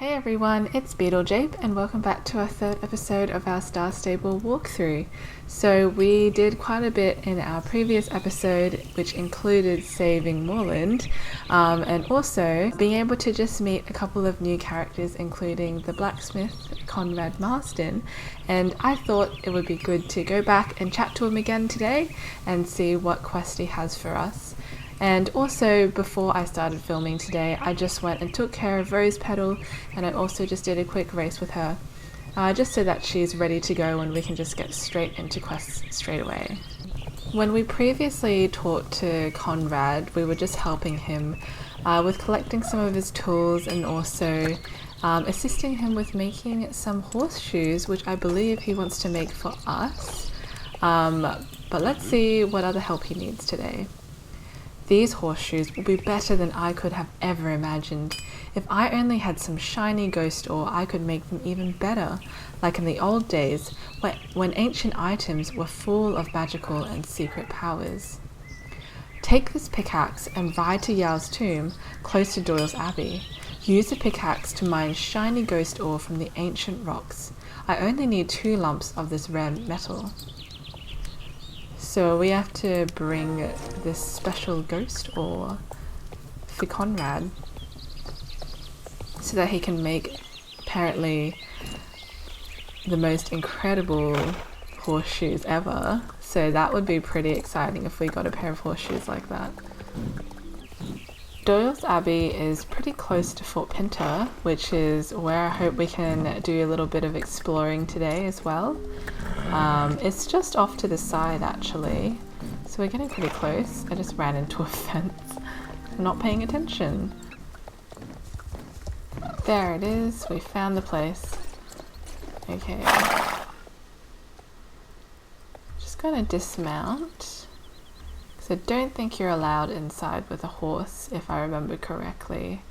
Hey everyone, it's Beetlejape and welcome back to our third episode of our Star Stable walkthrough. So we did quite a bit in our previous episode, which included saving Moreland and also being able to just meet a couple of new characters, including the blacksmith Conrad Marston, and I thought it would be good to go back and chat to him again today and see what quest he has for us. And also, before I started filming today, I just went and took care of Rose Petal, and I also just did a quick race with her, just so that she's ready to go and we can just get straight into quests straight away. When we previously talked to Conrad, we were just helping him with collecting some of his tools and also assisting him with making some horseshoes, which I believe he wants to make for us. But let's see what other help he needs today. These horseshoes will be better than I could have ever imagined. If I only had some shiny ghost ore, I could make them even better, like in the old days when ancient items were full of magical and secret powers. Take this pickaxe and ride to Yar's tomb, close to Doyle's Abbey. Use the pickaxe to mine shiny ghost ore from the ancient rocks. I only need 2 lumps of this rare metal. So we have to bring this special ghost ore for Conrad so that he can make apparently the most incredible horseshoes ever. So that would be pretty exciting if we got a pair of horseshoes like that. Doyle's Abbey is pretty close to Fort Pinta, which is where I hope we can do a little bit of exploring today as well. It's just off to the side actually, so we're getting pretty close. I just ran into a fence. I'm not paying attention. There it is, we found the place. Okay. Just gonna dismount. So I don't think you're allowed inside with a horse, if I remember correctly.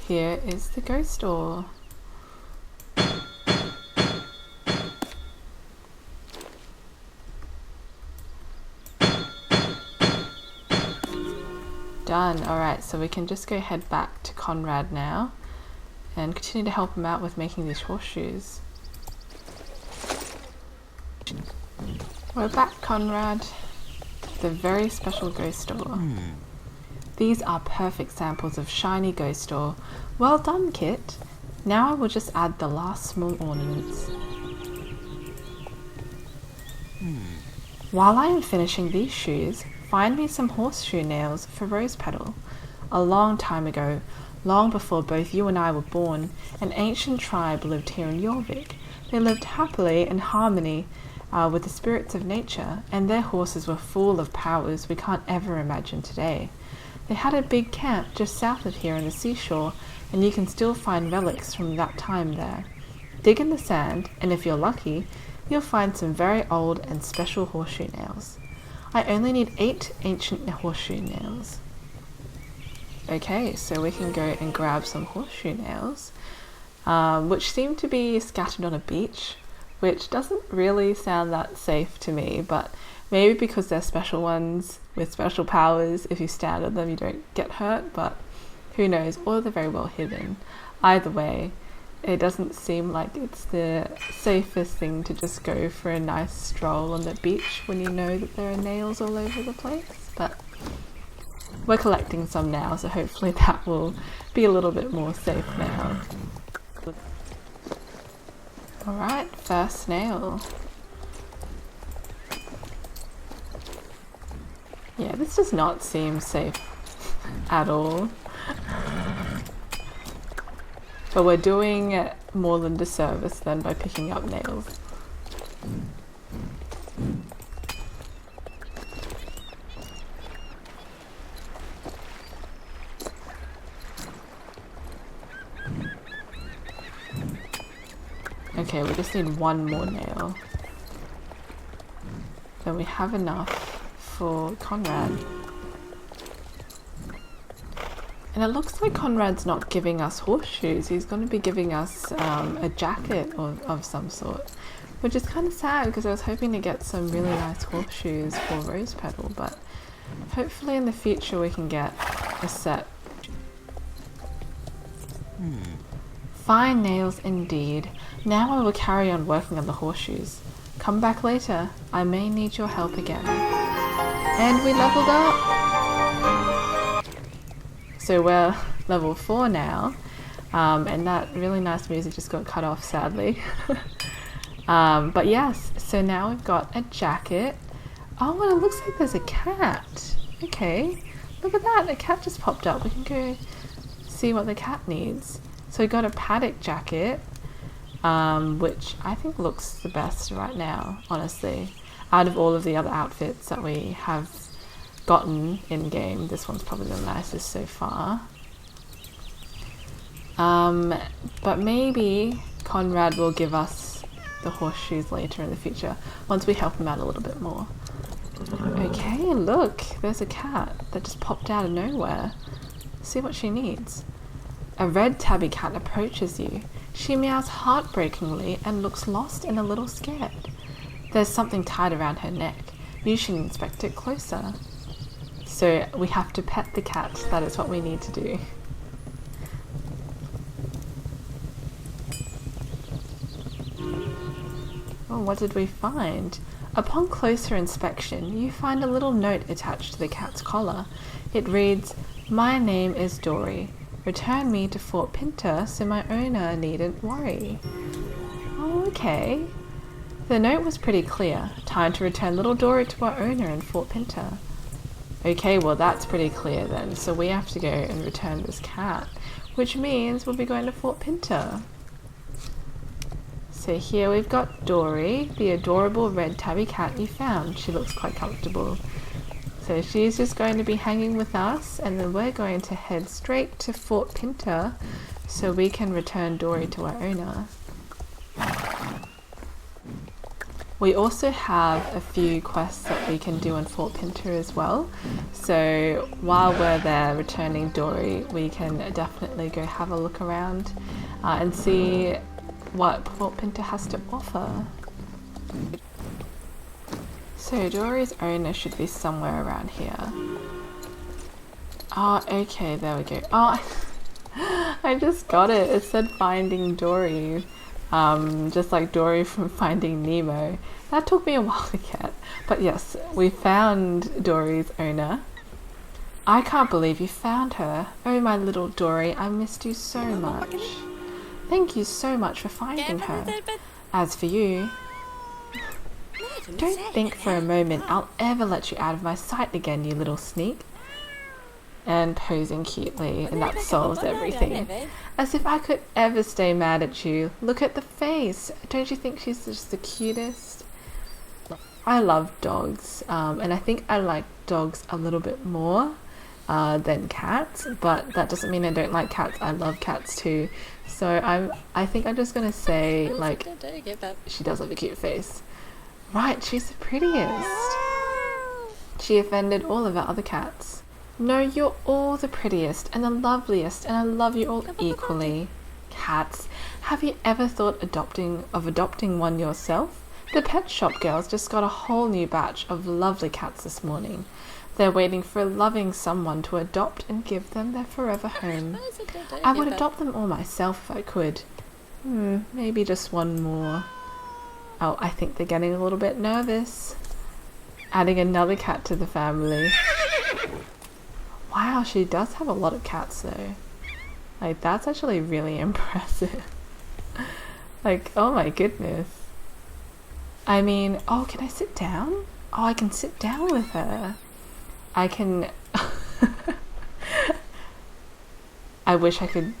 Here is the ghost ore. Done. Alright, so we can just go head back to Conrad now and continue to help him out with making these horseshoes. We're back, Conrad. The very special ghost ore. These are perfect samples of shiny ghost ore. Well done, Kit. Now I will just add the last small ornaments. While I am finishing these shoes, find me some horseshoe nails for Rose Petal. A long time ago, long before both you and I were born, an ancient tribe lived here in Jorvik. They lived happily in harmony with the spirits of nature, and their horses were full of powers we can't ever imagine today. They had a big camp just south of here on the seashore, and you can still find relics from that time there. Dig in the sand, and if you're lucky, you'll find some very old and special horseshoe nails. I only need 8 ancient horseshoe nails. Okay, so we can go and grab some horseshoe nails, which seem to be scattered on a beach, which doesn't really sound that safe to me, but maybe because they're special ones with special powers, if you stand on them you don't get hurt, but who knows, or they're very well hidden. Either way, it doesn't seem like it's the safest thing to just go for a nice stroll on the beach when you know that there are nails all over the place, but we're collecting some now, so hopefully that will be a little bit more safe now. Alright, first nail. Yeah, this does not seem safe at all. But we're doing more than disservice then by picking up nails. Okay, we just need 1 more nail. Then we have enough for Conrad. And it looks like Conrad's not giving us horseshoes. He's going to be giving us a jacket of some sort, which is kind of sad because I was hoping to get some really nice horseshoes for Rose Petal, but hopefully in the future we can get a set. Fine nails indeed. Now I will carry on working on the horseshoes. Come back later. I may need your help again. And we leveled up! So we're level 4 now. And that really nice music just got cut off, sadly. But yes, so now we've got a jacket. Oh, and it looks like there's a cat. Okay, look at that. A cat just popped up. We can go see what the cat needs. So we got a paddock jacket, which I think looks the best right now, honestly. Out of all of the other outfits that we have gotten in game, this one's probably the nicest so far. But maybe Conrad will give us the horseshoes later in the future, once we help him out a little bit more. Okay, look, there's a cat that just popped out of nowhere. See what she needs. A red tabby cat approaches you. She meows heartbreakingly and looks lost and a little scared. There's something tied around her neck. You should inspect it closer. So we have to pet the cat. That is what we need to do. Oh, what did we find? Upon closer inspection, you find a little note attached to the cat's collar. It reads, "My name is Dory. Return me to Fort Pinta so my owner needn't worry." Oh, okay. The note was pretty clear. Time to return little Dory to our owner in Fort Pinta. Okay, well that's pretty clear then. So we have to go and return this cat, which means we'll be going to Fort Pinta. So here we've got Dory, the adorable red tabby cat you found. She looks quite comfortable. So she's just going to be hanging with us, and then we're going to head straight to Fort Pinta so we can return Dory to our owner. We also have a few quests that we can do in Fort Pinta as well. So while we're there returning Dory, we can definitely go have a look around and see what Fort Pinta has to offer. So Dory's owner should be somewhere around here. Oh, okay, there we go. Oh, I just got it. It said Finding Dory. Just like Dory from Finding Nemo. That took me a while to get. But yes, we found Dory's owner. I can't believe you found her. Oh, my little Dory, I missed you so much. Thank you so much for finding her. As for you, don't think for a moment I'll ever let you out of my sight again, you little sneak. And posing cutely, and that solves everything. As if I could ever stay mad at you. Look at the face. Don't you think she's just the cutest? I love dogs, and I think I like dogs a little bit more than cats, but that doesn't mean I don't like cats. I love cats too. So I think I'm just gonna say, like, she does have a cute face. Right, she's the prettiest. She offended all of our other cats. No, you're all the prettiest and the loveliest, and I love you all equally. Cats, have you ever thought of adopting one yourself? The pet shop girls just got a whole new batch of lovely cats this morning. They're waiting for a loving someone to adopt and give them their forever home. I would adopt them all myself if I could. Maybe just one more. Oh, I think they're getting a little bit nervous. Adding another cat to the family. Wow, she does have a lot of cats though. Like, that's actually really impressive. Like, oh my goodness. I mean, oh, can I sit down? Oh, I can sit down with her. I can... I wish I could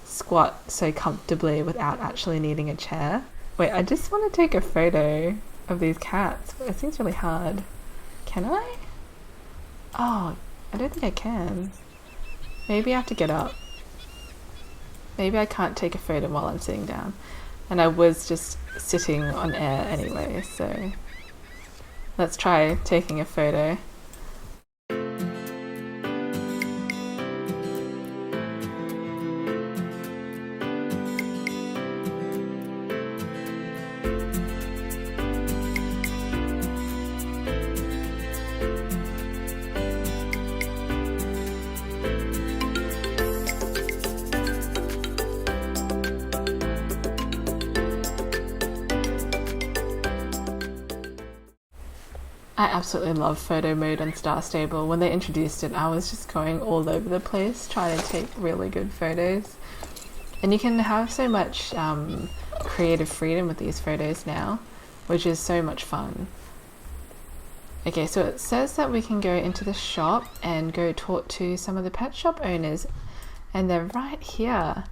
squat so comfortably without actually needing a chair. Wait, I just want to take a photo of these cats, but it seems really hard. Can I? Oh, I don't think I can. Maybe I have to get up. Maybe I can't take a photo while I'm sitting down. And I was just sitting on air anyway, so let's try taking a photo. I absolutely love photo mode on Star Stable. When they introduced it, I was just going all over the place trying to take really good photos. And you can have so much creative freedom with these photos now, which is so much fun. Okay, so it says that we can go into the shop and go talk to some of the pet shop owners, and they're right here.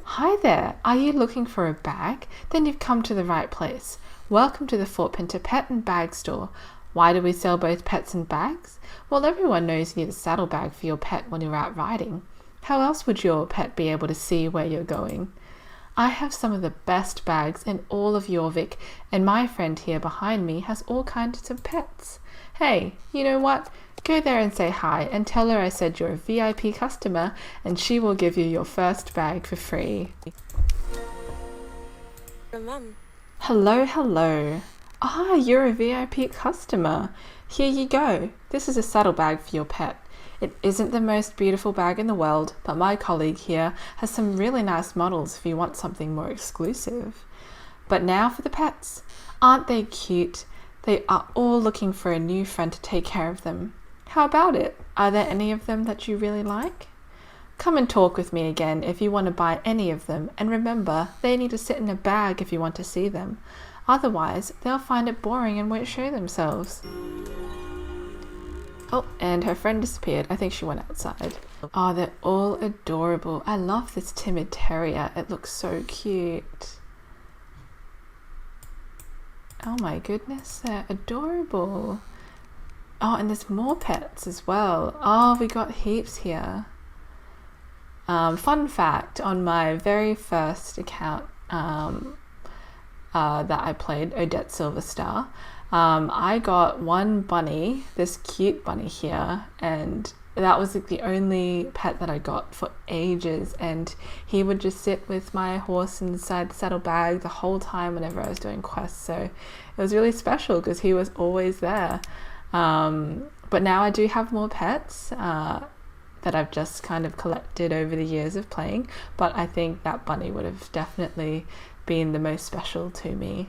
Hi there, are you looking for a bag? Then you've come to the right place. Welcome to the Fort Pinta Pet and Bag Store. Why do we sell both pets and bags? Well, everyone knows you need a saddlebag for your pet when you're out riding. How else would your pet be able to see where you're going? I have some of the best bags in all of Jorvik, and my friend here behind me has all kinds of pets. Hey, you know what? Go there and say hi and tell her I said you're a VIP customer and she will give you your first bag for free. Hello, hello. Ah, you're a VIP customer. Here you go. This is a saddlebag for your pet. It isn't the most beautiful bag in the world, but my colleague here has some really nice models if you want something more exclusive. But now for the pets. Aren't they cute? They are all looking for a new friend to take care of them. How about it? Are there any of them that you really like? Come and talk with me again if you want to buy any of them, and remember, they need to sit in a bag if you want to see them. Otherwise, they'll find it boring and won't show themselves. Oh, and her friend disappeared. I think she went outside. Oh, they're all adorable. I love this timid terrier. It looks so cute. Oh my goodness, they're adorable. Oh, and there's more pets as well. Oh, we got heaps here. Fun fact, on my very first account that I played, Odette Silverstar, I got one bunny, this cute bunny here, and that was the only pet that I got for ages, and he would just sit with my horse inside the saddlebag the whole time whenever I was doing quests, so it was really special because he was always there. But now I do have more pets that I've just kind of collected over the years of playing, but I think that bunny would have definitely been the most special to me.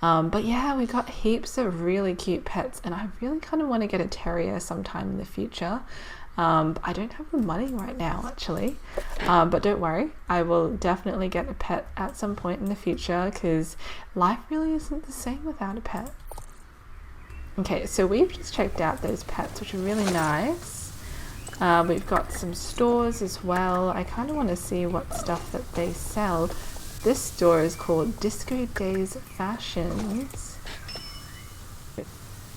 But yeah, we got heaps of really cute pets, and I really kind of want to get a terrier sometime in the future. I don't have the money right now actually, but don't worry, I will definitely get a pet at some point in the future because life really isn't the same without a pet. Okay, so we've just checked out those pets, which are really nice. We've got some stores as well. I kind of want to see what stuff that they sell. This store is called Disco Days Fashions.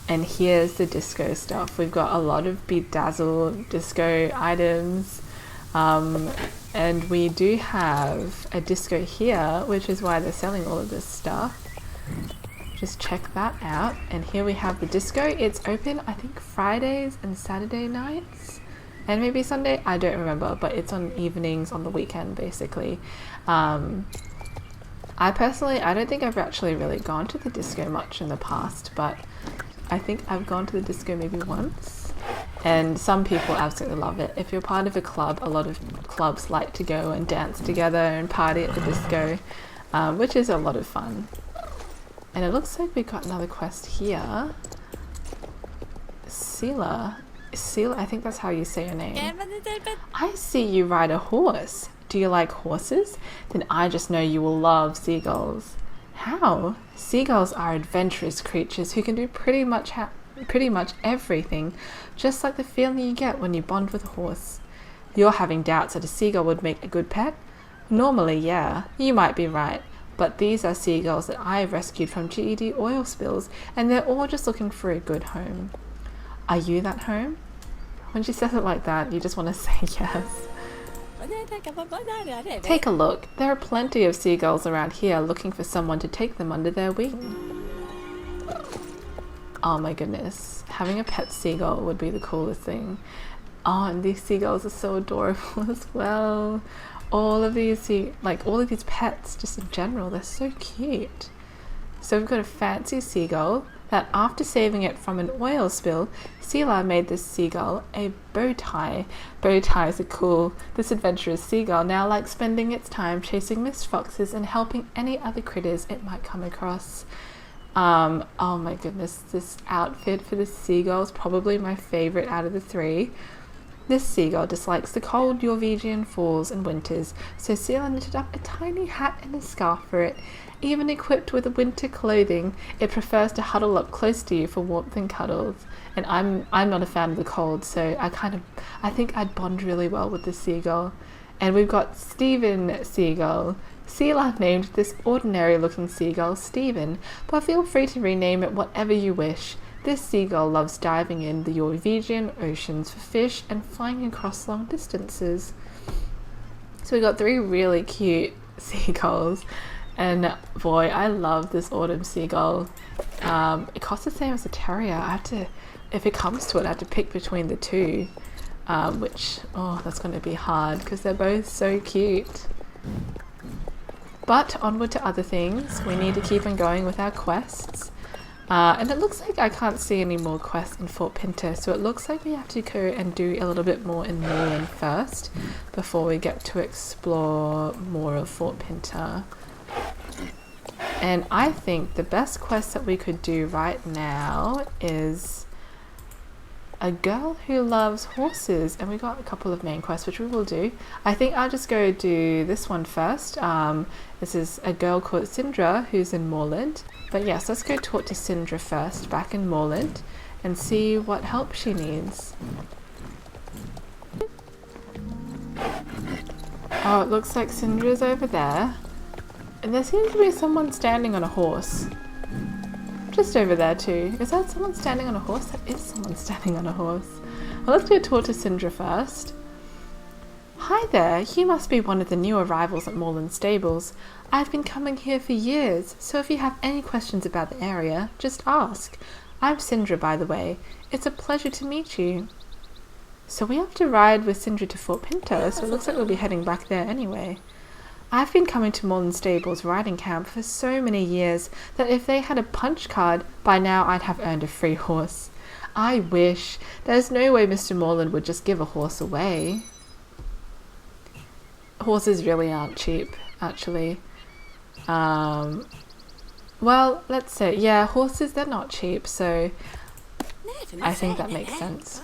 And here's the disco stuff. We've got a lot of bedazzled disco items. And we do have a disco here, which is why they're selling all of this stuff. Just check that out. And here we have the disco. It's open, I think, Fridays and Saturday nights. And maybe Sunday, I don't remember, but it's on evenings on the weekend basically. I personally, I don't think I've actually really gone to the disco much in the past, but I think I've gone to the disco maybe once, and some people absolutely love it. If you're part of a club, a lot of clubs like to go and dance together and party at the disco, which is a lot of fun. And it looks like we got another quest here. Sela, I think that's how you say your name. I see you ride a horse. Do you like horses? Then I just know you will love seagulls. How? Seagulls are adventurous creatures who can do pretty much everything, just like the feeling you get when you bond with a horse. You're having doubts that a seagull would make a good pet? Normally, yeah, you might be right, but these are seagulls that I've rescued from GED oil spills, and they're all just looking for a good home. Are you that home? When she says it like that, you just want to say yes. Take a look. There are plenty of seagulls around here looking for someone to take them under their wing. Oh my goodness. Having a pet seagull would be the coolest thing. Oh, and these seagulls are so adorable as well. All of these pets, just in general, they're so cute. So we've got a fancy seagull that after saving it from an oil spill, Sela made this seagull a bow tie. Bow ties are cool. This adventurous seagull now likes spending its time chasing mist foxes and helping any other critters it might come across. Oh my goodness, this outfit for the seagull is probably my favorite out of the three. This seagull dislikes the cold Jorvigian falls and winters, so Sela knitted up a tiny hat and a scarf for it. Even equipped with winter clothing, it prefers to huddle up close to you for warmth and cuddles. And I'm not a fan of the cold, so I think I'd bond really well with the seagull. And we've got Stephen Seagull. Sela named this ordinary looking seagull Stephen, but feel free to rename it whatever you wish. This seagull loves diving in the Jorvigian oceans for fish and flying across long distances. So we got three really cute seagulls, and boy, I love this autumn seagull. It costs the same as a terrier. If it comes to it, I have to pick between the two, that's going to be hard because they're both so cute. But onward to other things. We need to keep on going with our quests. And it looks like I can't see any more quests in Fort Pinta, so it looks like we have to go and do a little bit more in Moorland first before we get to explore more of Fort Pinta. And I think the best quest that we could do right now is a girl who loves horses, and we got a couple of main quests which we will do. I think I'll just go do this one first. This is a girl called Sindra who's in Moorland. But yes, let's go talk to Sindra first back in Moorland and see what help she needs. Oh, it looks like Sindra's over there. And there seems to be someone standing on a horse. Just over there too. Is that someone standing on a horse? That is someone standing on a horse. Well, let's go talk to Sindra first. Hi there, you must be one of the new arrivals at Moorland Stables. I've been coming here for years, so if you have any questions about the area, just ask. I'm Sindra, by the way. It's a pleasure to meet you. So we have to ride with Sindra to Fort Pinta, so it looks like we'll be heading back there anyway. I've been coming to Moorland Stables riding camp for so many years that if they had a punch card, by now I'd have earned a free horse. I wish. There's no way Mr. Moorland would just give a horse away. Horses really aren't cheap, actually. Well, let's say, yeah, horses, they're not cheap, so I think that makes sense.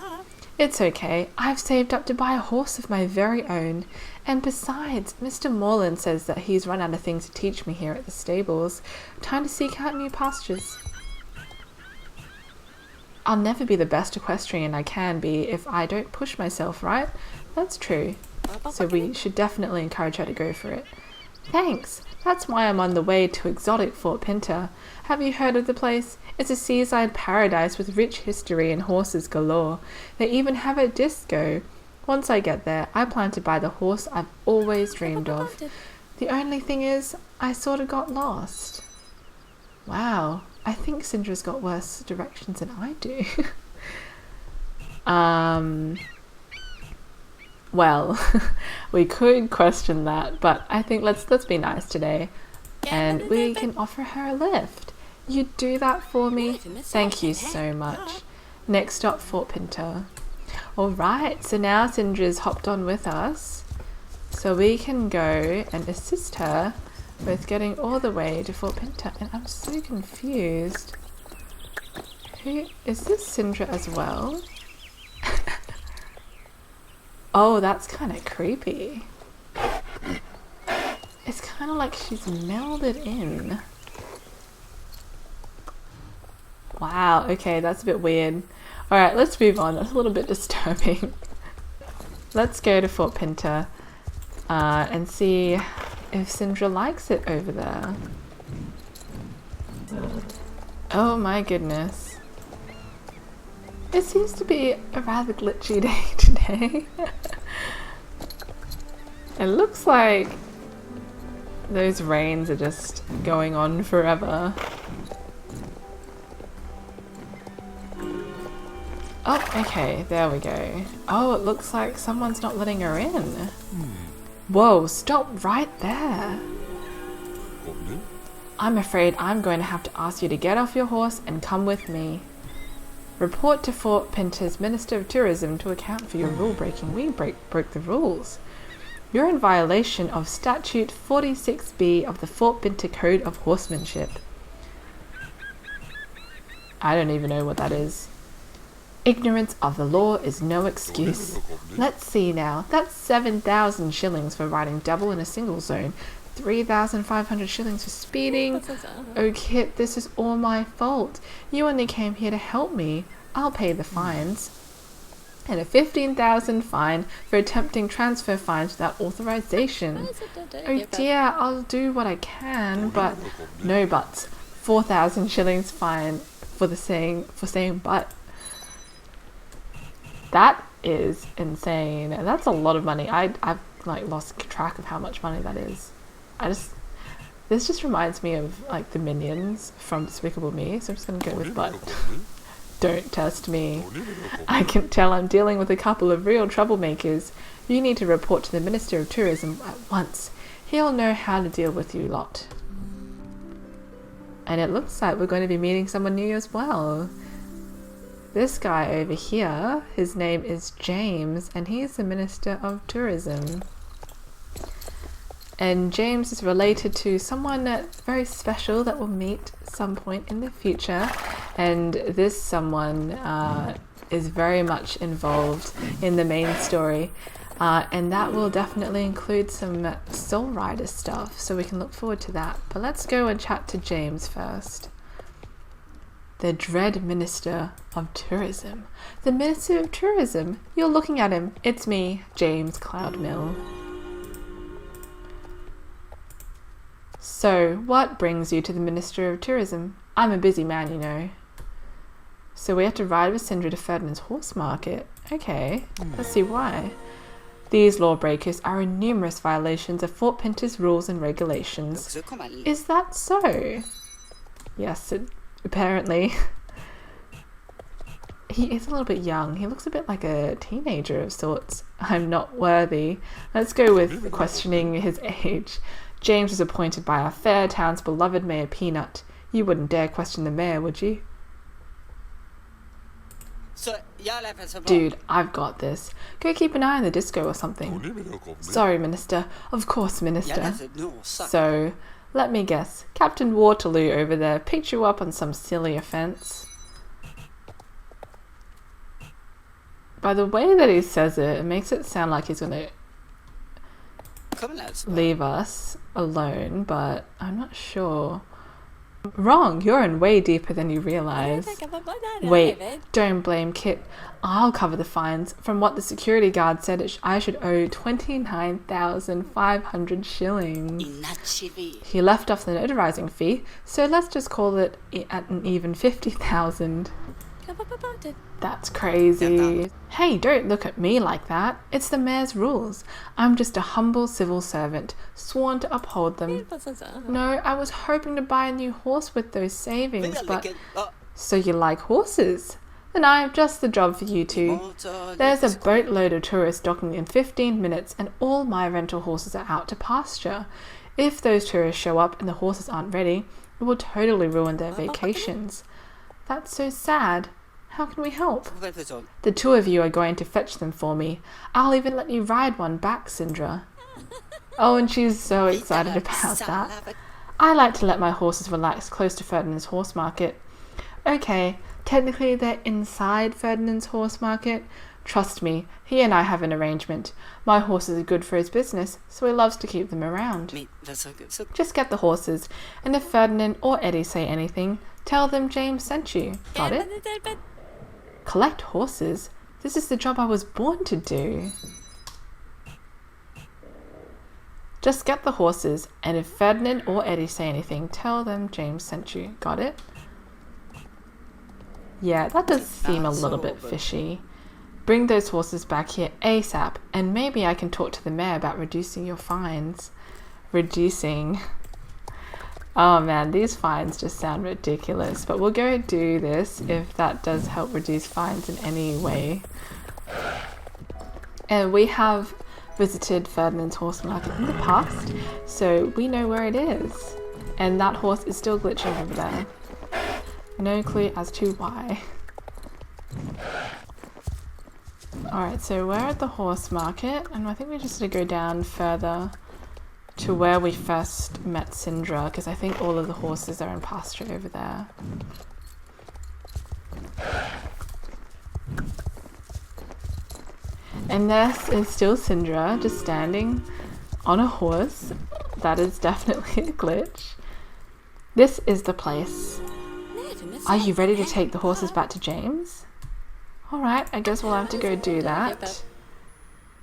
It's okay. I've saved up to buy a horse of my very own. And besides, Mr. Moorland says that he's run out of things to teach me here at the stables. Time to seek out new pastures. I'll never be the best equestrian I can be if I don't push myself, right? That's true. So we should definitely encourage her to go for it. Thanks. That's why I'm on the way to exotic Fort Pinta. Have you heard of the place? It's a seaside paradise with rich history and horses galore. They even have a disco. Once I get there, I plan to buy the horse I've always dreamed of. The only thing is, I sort of got lost. Wow, I think Sindra's got worse directions than I do. Well, we could question that, but I think let's be nice today. And we can offer her a lift. You'd do that for me? Thank you so much. Next stop, Fort Pinta. Alright, so now Sindra's hopped on with us, so we can go and assist her with getting all the way to Fort Pinta. And I'm so confused. Who is this? Sindra as well? Oh, that's kind of creepy. It's kind of like she's melded in. Wow, okay, that's a bit weird. Alright, let's move on. That's a little bit disturbing. Let's go to Fort Pinta and see if Sindra likes it over there. Oh my goodness. It seems to be a rather glitchy day today. It looks like those rains are just going on forever. Oh, okay, there we go. Oh, it looks like someone's not letting her in. Whoa, stop right there. I'm afraid I'm going to have to ask you to get off your horse and come with me. Report to Fort Pinta's Minister of Tourism to account for your rule breaking. We broke the rules. You're in violation of Statute 46B of the Fort Pinta Code of Horsemanship. I don't even know what that is. Ignorance of the law is no excuse. Let's see now. That's 7,000 shillings for riding double in a single zone. 3,500 shillings for speeding. Oh, Kit, this is all my fault. You only came here to help me. I'll pay the fines. And a 15,000 fine for attempting transfer fines without authorization. Oh dear, I'll do what I can, but no buts. 4,000 shillings fine for saying but. That is insane. That's a lot of money. I've like lost track of how much money that is. This just reminds me of like the minions from Despicable Me, so I'm just gonna go with but. Don't test me. I can tell I'm dealing with a couple of real troublemakers. You need to report to the Minister of Tourism at once. He'll know how to deal with you lot. And it looks like we're going to be meeting someone new as well. This guy over here, his name is James, and he's the Minister of Tourism. And James is related to someone very special that we'll meet some point in the future. And this someone is very much involved in the main story. And that will definitely include some Soul Rider stuff, so we can look forward to that. But let's go and chat to James first. The dread Minister of Tourism. The Minister of Tourism? You're looking at him. It's me, James Cloudmill. So, what brings you to the Minister of Tourism? I'm a busy man, you know. So we have to ride with Sindra to Ferdinand's horse market. Okay, let's see why. These lawbreakers are in numerous violations of Fort Pinta's rules and regulations. Is that so? Yes, apparently. He is a little bit young. He looks a bit like a teenager of sorts. I'm not worthy. Let's go with questioning his age. James was appointed by our fair town's beloved Mayor Peanut. You wouldn't dare question the mayor, would you? Dude, I've got this. Go keep an eye on the disco or something. Sorry, Minister. Of course, Minister. So, let me guess. Captain Waterloo over there picked you up on some silly offence. By the way that he says it, it makes it sound like he's going to leave us alone, but I'm not sure. Wrong, you're in way deeper than you realise. Wait, don't blame Kit. I'll cover the fines. From what the security guard said, I should owe 29,500 shillings. He left off the notarizing fee, so let's just call it at an even 50,000. That's crazy. Hey, don't look at me like that. It's the mayor's rules. I'm just a humble civil servant, sworn to uphold them. No, I was hoping to buy a new horse with those savings, but... So you like horses? Then I have just the job for you two. There's a boatload of tourists docking in 15 minutes, and all my rental horses are out to pasture. If those tourists show up and the horses aren't ready, it will totally ruin their vacations. That's so sad. How can we help? The two of you are going to fetch them for me. I'll even let you ride one back, Sindra. Oh, and she's so excited about that. I like to let my horses relax close to Ferdinand's horse market. Okay, technically they're inside Ferdinand's horse market. Trust me, he and I have an arrangement. My horses are good for his business, so he loves to keep them around. Just get the horses, and if Ferdinand or Eddie say anything, tell them James sent you. Got it? Collect horses? This is the job I was born to do. Just get the horses, and if Ferdinand or Eddie say anything, tell them James sent you. Got it? Yeah, that does seem a little bit fishy. Bring those horses back here ASAP, and maybe I can talk to the mayor about reducing your fines. Reducing... Oh man, these fines just sound ridiculous, but we'll go do this if that does help reduce fines in any way. And we have visited Ferdinand's horse market in the past, so we know where it is. And that horse is still glitching over there. No clue as to why. Alright, so we're at the horse market, and I think we just need to go down further to where we first met Sindra, because I think all of the horses are in pasture over there. And this is still Sindra, just standing on a horse. That is definitely a glitch. This is the place. Are you ready to take the horses back to James? Alright, I guess we'll have to go do that.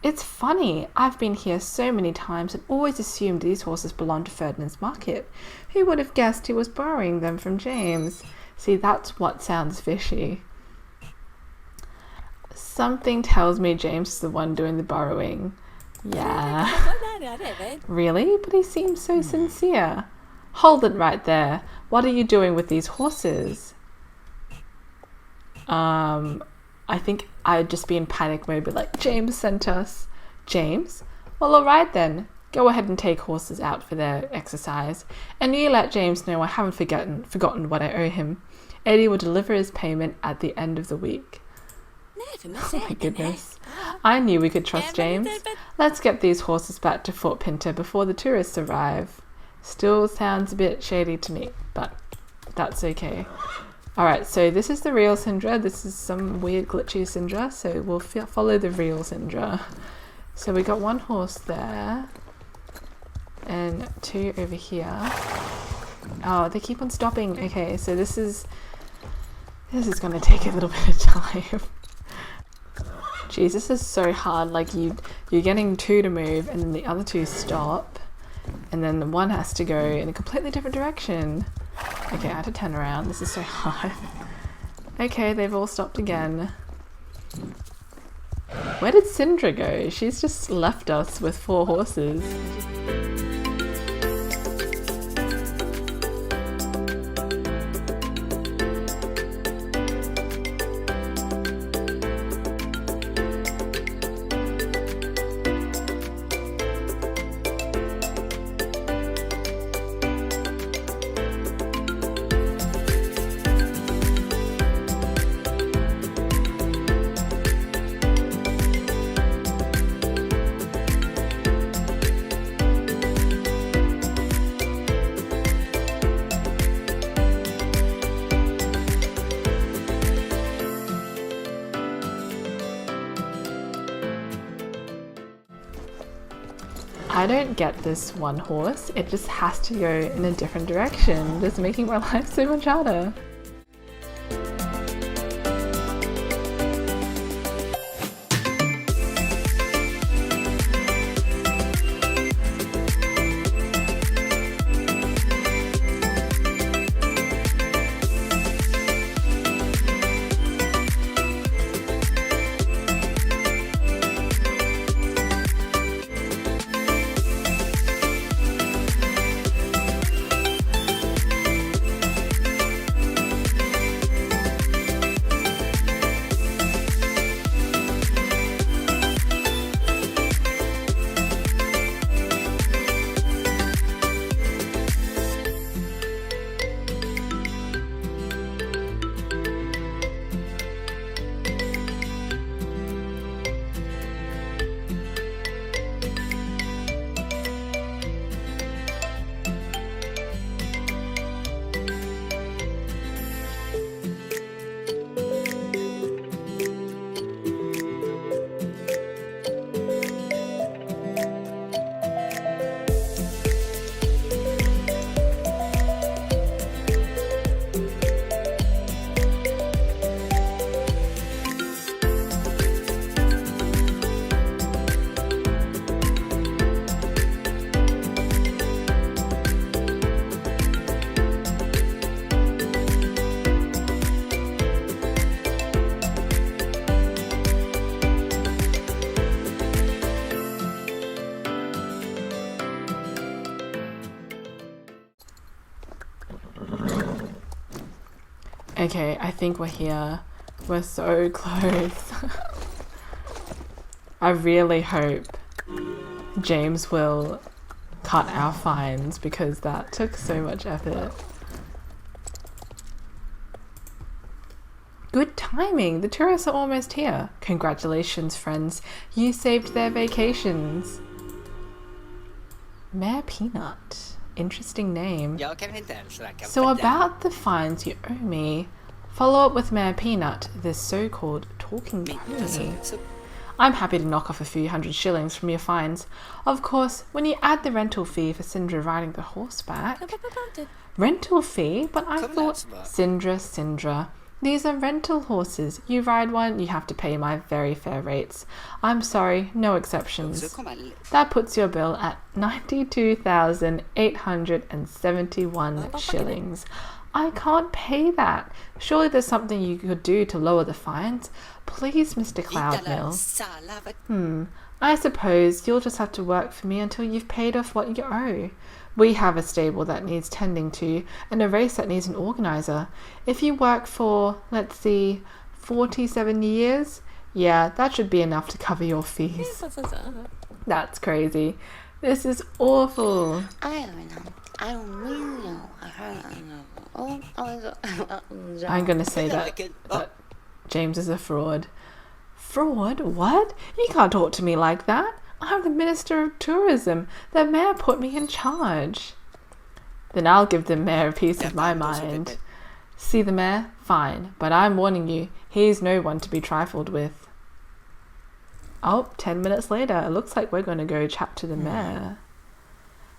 It's funny, I've been here so many times and always assumed these horses belonged to Ferdinand's market. Who would have guessed he was borrowing them from James? See, that's what sounds fishy. Something tells me James is the one doing the borrowing. Yeah. Really? But he seems so sincere. Hold it right there. What are you doing with these horses? I think I'd just be in panic mode, but like, James sent us. James? Well, alright then. Go ahead and take horses out for their exercise. And you let James know I haven't forgotten what I owe him. Eddie will deliver his payment at the end of the week. Oh my goodness. I knew we could trust James. Let's get these horses back to Fort Pinta before the tourists arrive. Still sounds a bit shady to me, but that's okay. Alright, so this is the real Sindra. This is some weird glitchy Sindra, so we'll follow the real Sindra. So we got one horse there, and two over here. Oh, they keep on stopping. Okay, so this is going to take a little bit of time. Jeez, this is so hard. Like you're getting two to move, and then the other two stop, and then the one has to go in a completely different direction. Okay, I had to turn around. This is so hard. Okay, they've all stopped again. Where did Sindra go? She's just left us with 4 horses. I don't get this one horse, it just has to go in a different direction, just making my life so much harder. Okay, I think we're here. We're so close. I really hope James will cut our fines because that took so much effort. Good timing! The tourists are almost here. Congratulations, friends. You saved their vacations. Mayor Peanut. Interesting name. So about the fines you owe me, Follow up with Mayor Peanut, this so-called talking pony. I'm happy to knock off a few hundred shillings from your fines. Of course, when you add the rental fee for Sindra riding the horseback... Rental fee? But I thought... Sindra. These are rental horses. You ride one, you have to pay my very fair rates. I'm sorry, no exceptions. That puts your bill at 92,871 shillings. I can't pay that. Surely there's something you could do to lower the fines. Please, Mr. Cloudmill. I suppose you'll just have to work for me until you've paid off what you owe. We have a stable that needs tending to and a race that needs an organizer. If you work for, let's see, 47 years, yeah, that should be enough to cover your fees. That's crazy. This is awful. I'm going to say that James is a fraud. Fraud? What? You can't talk to me like that. I'm the Minister of Tourism. The mayor put me in charge. Then I'll give the mayor a piece of my mind. See the mayor? Fine. But I'm warning you, he's no one to be trifled with. Oh, 10 minutes later, it looks like we're going to go chat to the mayor.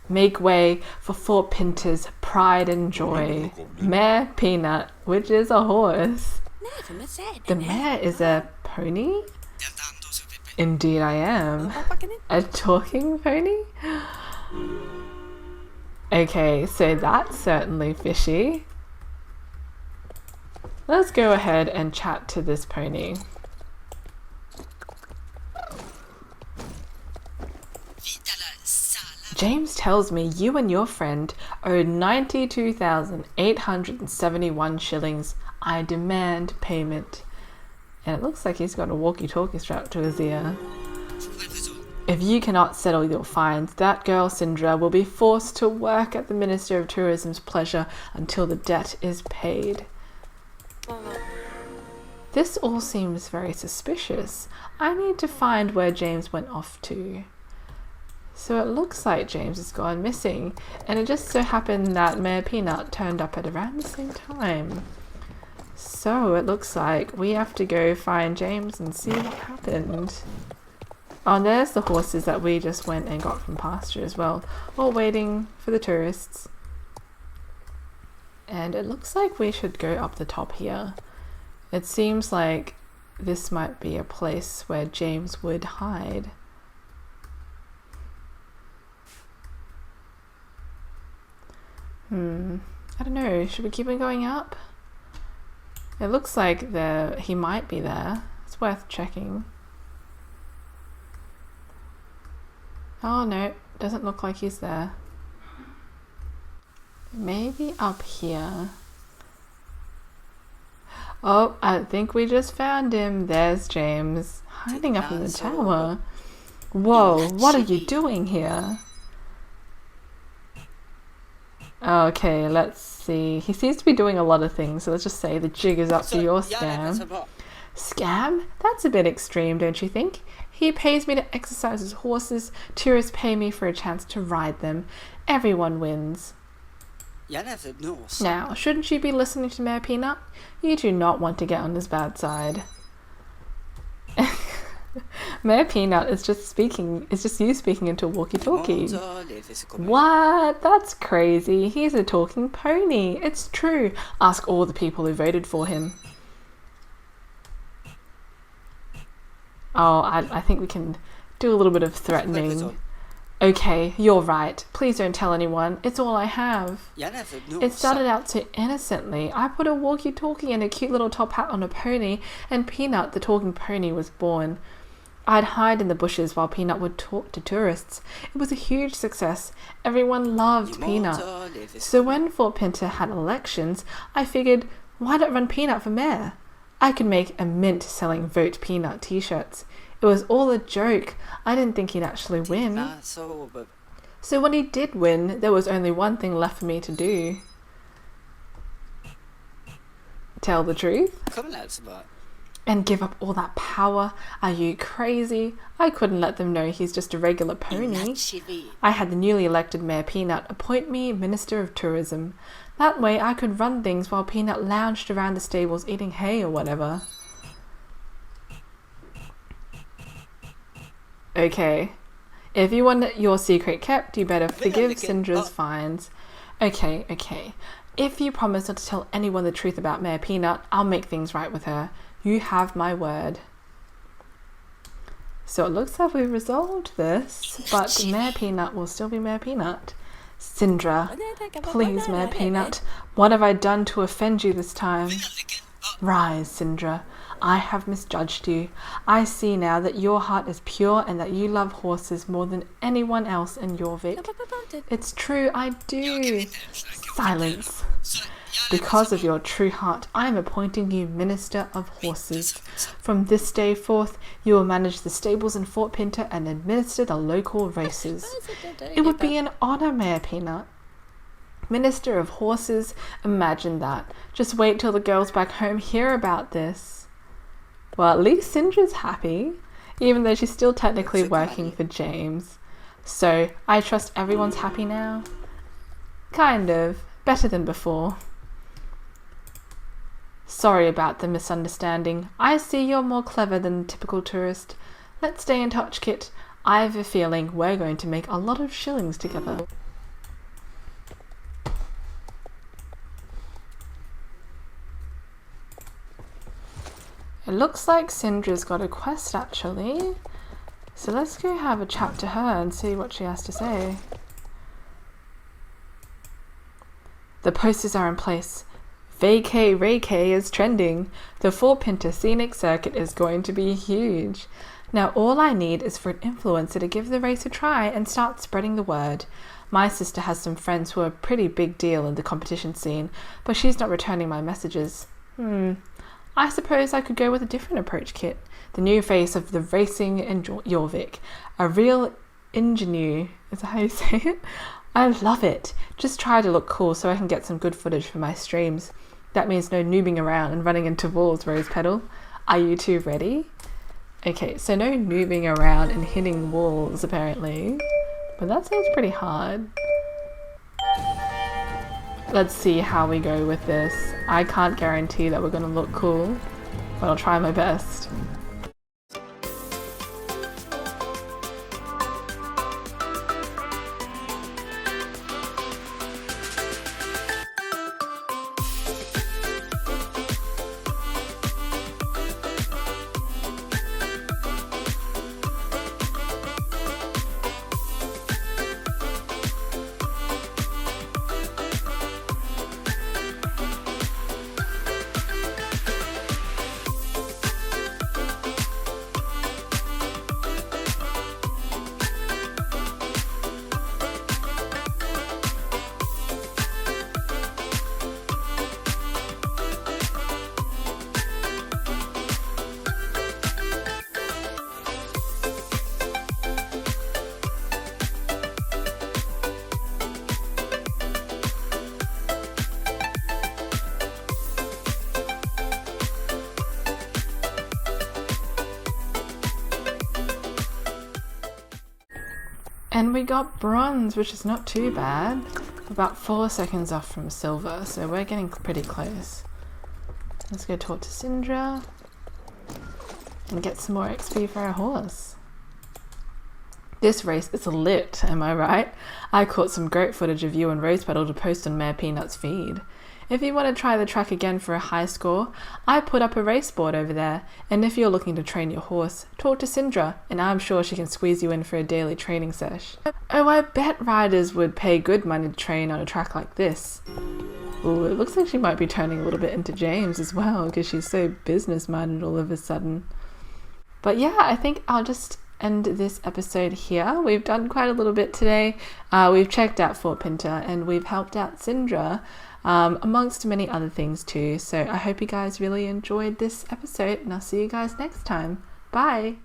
Make way for Fort Pinta's pride and joy. Mayor Peanut, which is a horse. The mayor is a pony? Indeed I am. A talking pony? Okay, so that's certainly fishy. Let's go ahead and chat to this pony. James tells me you and your friend owed 92,871 shillings. I demand payment. And it looks like he's got a walkie-talkie strapped to his ear. If you cannot settle your fines, that girl Sindra will be forced to work at the Minister of Tourism's pleasure until the debt is paid. This all seems very suspicious. I need to find where James went off to. So it looks like James has gone missing, and it just so happened that Mayor Peanut turned up at around the same time. So it looks like we have to go find James and see what happened. Oh, and there's the horses that we just went and got from pasture as well, all waiting for the tourists. And it looks like we should go up the top here. It seems like this might be a place where James would hide. I don't know, should we keep on going up? It looks like he might be there. It's worth checking. Oh no, doesn't look like he's there. Maybe up here. Oh, I think we just found him. There's James, hiding up in the tower. Whoa, what are you doing here? Okay, let's see. He seems to be doing a lot of things, so let's just say the jig is up for your scam. Scam? That's a bit extreme, don't you think? He pays me to exercise his horses, tourists pay me for a chance to ride them. Everyone wins. Now, shouldn't you be listening to Mayor Peanut? You do not want to get on his bad side. Mayor Peanut is just you speaking into a walkie-talkie. What? That's crazy. He's a talking pony. It's true. Ask all the people who voted for him. Oh, I think we can do a little bit of threatening. Okay, you're right. Please don't tell anyone. It's all I have. It started out so innocently. I put a walkie-talkie and a cute little top hat on a pony, and Peanut, the talking pony, was born. I'd hide in the bushes while Peanut would talk to tourists. It was a huge success. Everyone loved Peanut. So when Fort Pinta had elections, I figured, why not run Peanut for mayor? I could make a mint selling Vote Peanut t-shirts. It was all a joke. I didn't think he'd actually win. So when he did win, there was only one thing left for me to do. Tell the truth? And give up all that power? Are you crazy? I couldn't let them know he's just a regular pony. I had the newly elected Mayor Peanut appoint me Minister of Tourism. That way I could run things while Peanut lounged around the stables eating hay or whatever. Okay. If you want your secret kept, you better forgive Sindra's fines. Okay. If you promise not to tell anyone the truth about Mayor Peanut, I'll make things right with her. You have my word. So it looks like we've resolved this, but Mayor Peanut will still be Mayor Peanut. Sindra, please, Mayor Peanut, what have I done to offend you this time? Rise, Sindra. I have misjudged you. I see now that your heart is pure and that you love horses more than anyone else in Jorvik. It's true, I do. Silence. Because of your true heart, I am appointing you Minister of Horses. From this day forth, you will manage the stables in Fort Pinta and administer the local races. It would be an honor, Mayor Peanut. Minister of Horses, imagine that. Just wait till the girls back home hear about this. Well, at least Sindra's happy, even though she's still technically working for James. So, I trust everyone's happy now? Kind of. Better than before. Sorry about the misunderstanding. I see you're more clever than the typical tourist. Let's stay in touch, Kit. I have a feeling we're going to make a lot of shillings together. It looks like Sindra's got a quest actually. So let's go have a chat to her and see what she has to say. The posters are in place. Vacay Raycay is trending. The Fort Pinta Scenic Circuit is going to be huge. Now all I need is for an influencer to give the race a try and start spreading the word. My sister has some friends who are a pretty big deal in the competition scene, but she's not returning my messages. I suppose I could go with a different approach, Kit. The new face of the racing in Jorvik. A real ingenue. Is that how you say it? I love it. Just try to look cool so I can get some good footage for my streams. That means no noobing around and running into walls, Rose Petal. Are you two ready? Okay, so no noobing around and hitting walls apparently. But that sounds pretty hard. Let's see how we go with this. I can't guarantee that we're gonna look cool, but I'll try my best. And we got bronze, which is not too bad. About 4 seconds off from silver, so we're getting pretty close. Let's go talk to Sindra and get some more XP for our horse. This race is lit, am I right? I caught some great footage of you and Rose Petal to post on Mayor Peanut's feed. If you want to try the track again for a high score, I put up a race board over there, and if you're looking to train your horse, talk to Sindra, and I'm sure she can squeeze you in for a daily training sesh. Oh, I bet riders would pay good money to train on a track like this. Ooh, it looks like she might be turning a little bit into James as well, because she's so business-minded all of a sudden. But yeah, I think I'll just end this episode here. We've done quite a little bit today. We've checked out Fort Pinta, and we've helped out Sindra, amongst many other things too. So I hope you guys really enjoyed this episode, and I'll see you guys next time. Bye!